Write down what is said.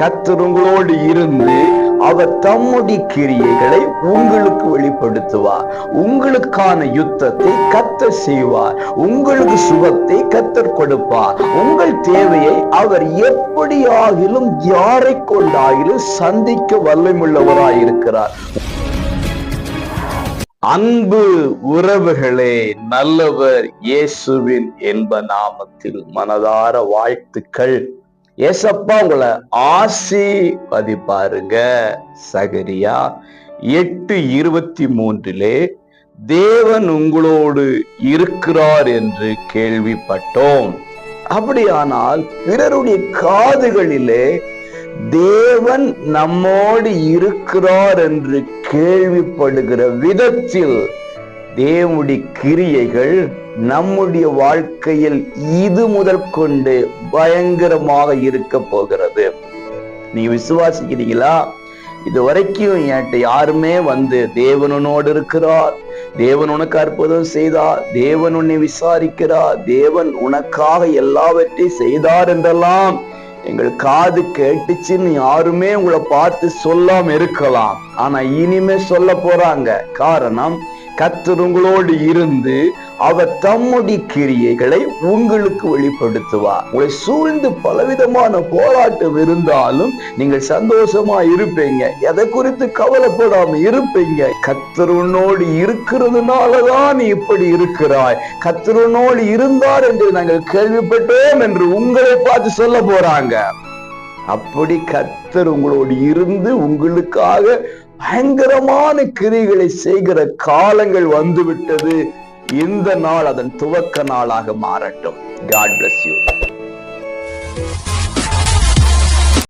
கர்த்தர் உங்களோடு இருந்து அவர் தம்முடைய கிரியைகளை உங்களுக்கு வெளிப்படுத்துவார். உங்களுக்கான யுத்தத்தை கர்த்தர் செய்வார். உங்களுக்கு சுகத்தை கர்த்தர் கொடுப்பார். உங்கள் தேவையை அவர் எப்படியாகிலும் யாரை கொண்டாயிலும் சந்திக்க வல்லமையுள்ளவராயிருக்கிறார். அன்பு உறவுகளே, நல்லவர் இயேசுவின் என்ப நாமத்தில் மனதார வாழ்த்துக்கள். ஏசப்பா உங்களை ஆசீர்வதிப்பாருங்க. சகரியா 8:23 தேவன் உங்களோடு இருக்கிறார் என்று கேள்விப்பட்டோம். அப்படியானால் பிறருடைய காதுகளிலே தேவன் நம்மோடு இருக்கிறார் என்று கேள்விப்படுகிற விதத்தில் தேவனுடைய கிரியைகள் நம்முடைய வாழ்க்கையில் இது முதல் கொண்டு பயங்கரமாக இருக்க போகிறது. நீங்க விசுவாசிக்கிறீங்களா? இது வரைக்கும் என்கிட்ட யாருமே வந்து தேவன் உன்னோடு இருக்கிறார், தேவன் உனக்கு அற்புதம் செய்தார், தேவன் உன்னை விசாரிக்கிறார், தேவன் உனக்காக எல்லாவற்றையும் செய்தார் என்றெல்லாம் எங்கள் காது கேட்டுச்சுன்னு யாருமே உங்களை பார்த்து சொல்லாம இருக்கலாம். ஆனா இனிமே சொல்ல போறாங்க. காரணம், கர்த்தர் உங்களோடு இருந்து அவர் தம்முடைய கிரியைகளை உங்களுக்கு வெளிப்படுத்துவார். உங்களை சூழ்ந்து பலவிதமான போராட்டம் இருந்தாலும் நீங்கள் சந்தோஷமா இருப்பீங்க. எதை குறித்து கவலைப்படாம இருப்பீங்க. கர்த்தர் உன்னோடு இருக்கிறதுனாலதான் நீ இப்படி இருக்கிறாய், கர்த்தர் உன்னோடு இருந்தார் என்று நாங்கள் கேள்விப்பட்டோம் என்று உங்களை பார்த்து சொல்ல போறாங்க. அப்படி கர்த்தர் உங்களோடு இருந்து உங்களுக்காக பயங்கரமான கிரியைகளை செய்கிற காலங்கள் வந்துவிட்டது. இந்த நாள் அதன் துவக்க நாளாக மாறட்டும். God bless you.